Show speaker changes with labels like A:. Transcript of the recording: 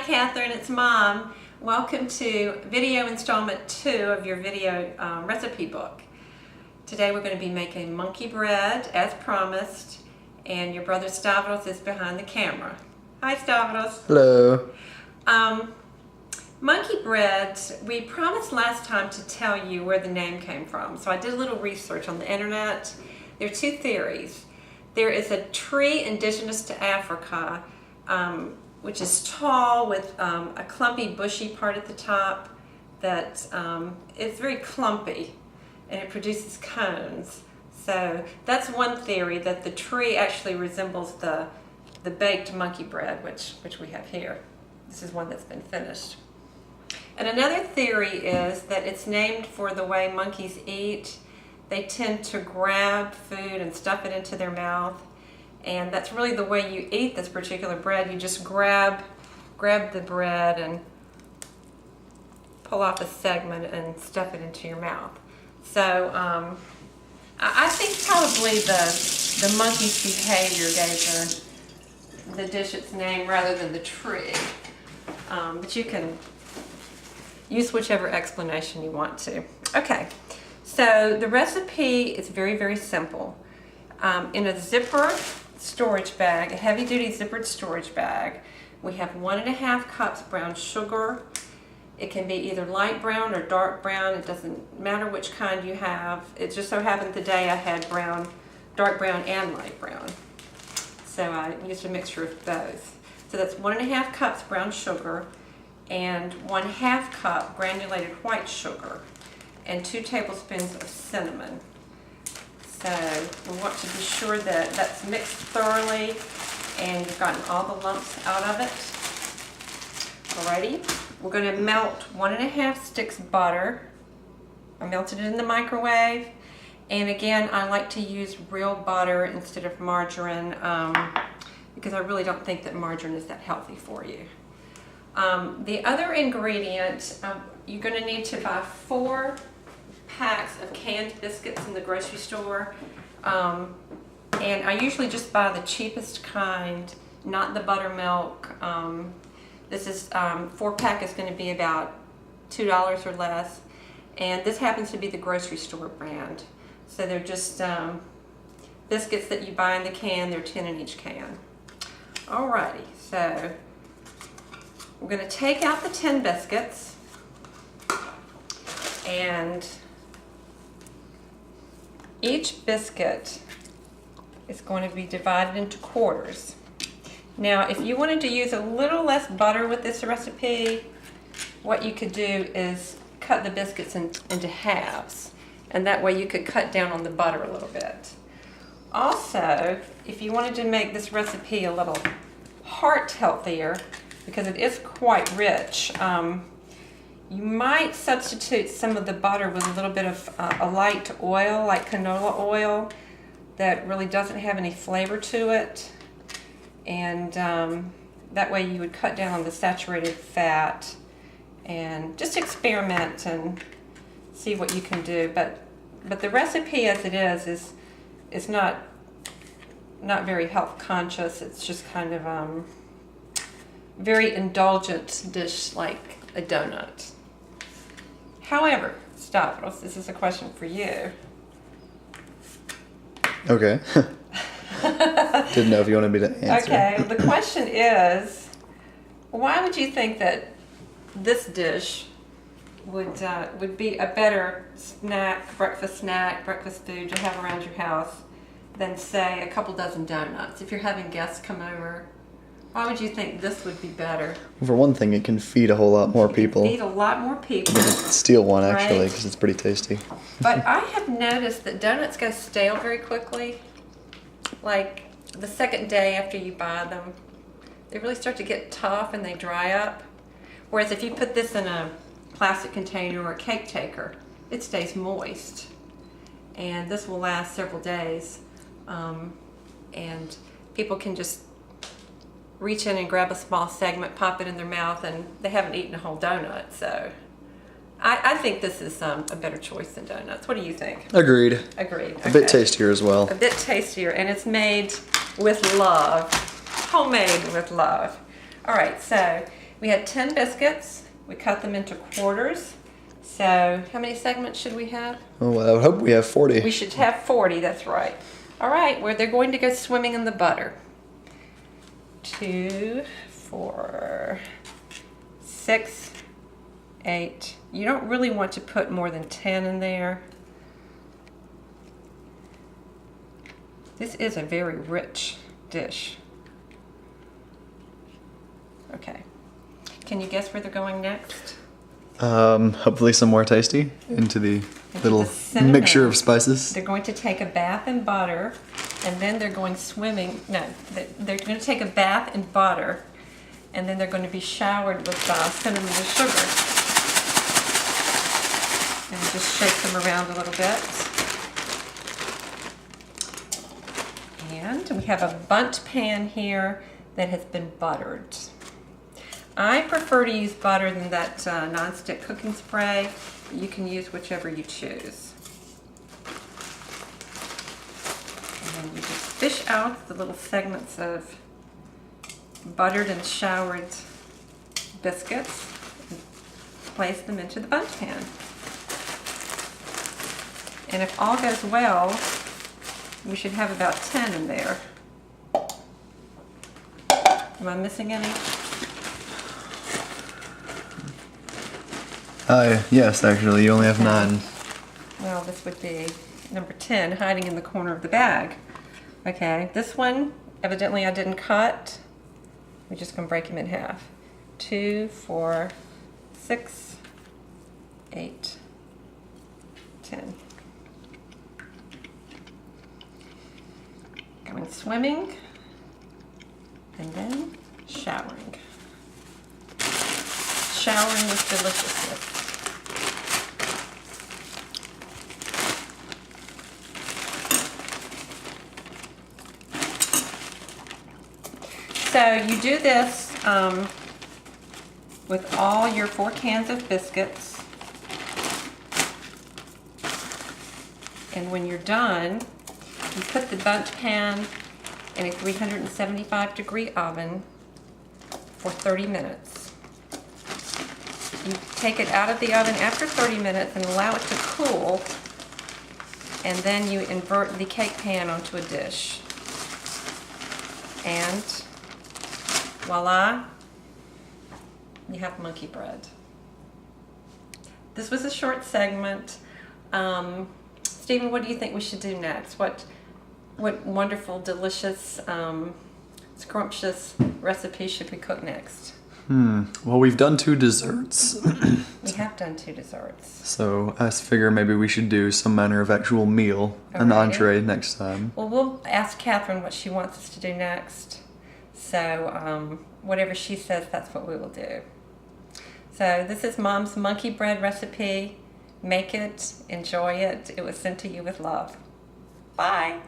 A: Catherine, it's Mom. Welcome to video installment 2 of your video recipe book. Today we're going to be making monkey bread as promised, and your brother Stavros is behind the camera. Hi Stavros.
B: Hello.
A: Monkey bread, we promised last time to tell you where the name came from, so I did a little research on the internet. There are 2 theories. There is a tree indigenous to Africa, which is tall with a clumpy, bushy part at the top that is very clumpy, and it produces cones. So that's one theory, that the tree actually resembles the baked monkey bread, which we have here. This is one that's been finished. And another theory is that it's named for the way monkeys eat. They tend to grab food and stuff it into their mouth. And that's really the way you eat this particular bread. You just grab the bread and pull off a segment and stuff it into your mouth. So I think probably the monkey's behavior gave the dish its name rather than the tree. But you can use whichever explanation you want to. Okay, so the recipe is very, very simple. In a zipper storage bag, a heavy-duty zippered storage bag, we have 1.5 cups brown sugar. It can be either light brown or dark brown. It doesn't matter which kind you have. It just so happened today I had dark brown and light brown. So I used a mixture of both. So that's 1.5 cups brown sugar and 1/2 cup granulated white sugar and 2 tablespoons of cinnamon. So we want to be sure that that's mixed thoroughly and you've gotten all the lumps out of it. Alrighty, we're going to melt 1.5 sticks butter. I melted it in the microwave, and again I like to use real butter instead of margarine because I really don't think that margarine is that healthy for you. The other ingredient, you're going to need to buy 4 packs of canned biscuits in the grocery store, and I usually just buy the cheapest kind, not the buttermilk. This is 4-pack is going to be about $2 or less, and this happens to be the grocery store brand. So they're just biscuits that you buy in the can. They're 10 in each can. Alrighty, so we're going to take out the 10 biscuits, and each biscuit is going to be divided into quarters. Now, if you wanted to use a little less butter with this recipe, what you could do is cut the biscuits into halves, and that way you could cut down on the butter a little bit. Also, if you wanted to make this recipe a little heart healthier, because it is quite rich, you might substitute some of the butter with a little bit of a light oil, like canola oil, that really doesn't have any flavor to it. And that way you would cut down on the saturated fat and just experiment and see what you can do. But the recipe as it is not very health conscious. It's just kind of very indulgent dish like a donut. However, Stavros, this is a question for you.
B: Okay. Didn't know if you wanted me to answer.
A: Okay, the question is, why would you think that this dish would be a better breakfast food to have around your house than, say, a couple dozen donuts? If you're having guests come over, why would you think this would be better?
B: For one thing, it can feed a whole lot more people.
A: Feed a lot more people.
B: You can steal one, actually,
A: right?
B: because it's pretty tasty.
A: But I have noticed that donuts go stale very quickly. Like the second day after you buy them, they really start to get tough and they dry up. Whereas if you put this in a plastic container or a cake taker, it stays moist. And this will last several days. And people can just reach in and grab a small segment, pop it in their mouth, and they haven't eaten a whole donut. So I think this is a better choice than donuts. What do you think?
B: Agreed.
A: Agreed.
B: A bit tastier as well.
A: A bit tastier, and it's made with love. Homemade with love. All right, so We had 10 biscuits. We cut them into quarters. So how many segments should we have?
B: Oh, well, I would hope we have 40.
A: We should have 40, that's right. All right, where they're going to go swimming in the butter. 2, 4, 6, 8. You don't really want to put more than 10 in there. This is a very rich dish. Okay. Can you guess where they're going next?
B: Hopefully somewhere tasty into the little
A: the cinnamon.
B: mixture of spices.
A: They're going to take a bath in butter, and then they're going swimming. No, they're going to take a bath in butter, and then they're going to be showered with cinnamon and sugar. And just shake them around a little bit. And we have a bundt pan here that has been buttered. I prefer to use butter than that non-stick cooking spray. You can use whichever you choose. And then you just fish out the little segments of buttered and showered biscuits and place them into the bundt pan. And if all goes well, we should have about 10 in there. Am I missing any?
B: Yes, actually, you only have 9.
A: Well, this would be number 10, hiding in the corner of the bag. Okay, this one, evidently I didn't cut. We're just gonna break them in half. 2, 4, 6, 8, 10. Going swimming, and then showering. Showering with deliciousness. So you do this with all your 4 cans of biscuits. And when you're done, you put the bundt pan in a 375-degree oven for 30 minutes. You take it out of the oven after 30 minutes and allow it to cool, and then you invert the cake pan onto a dish. And voila, you have monkey bread. This was a short segment. Stephen, what do you think we should do next? What wonderful, delicious, scrumptious recipe should we cook next?
B: Well, we've done 2 desserts.
A: We have done 2 desserts.
B: So I figure maybe we should do some manner of actual meal, an
A: Alrighty.
B: entree next time.
A: Well, we'll ask Catherine what she wants us to do next. So whatever she says, that's what we will do. So this is Mom's monkey bread recipe. Make it, enjoy it. It was sent to you with love. Bye.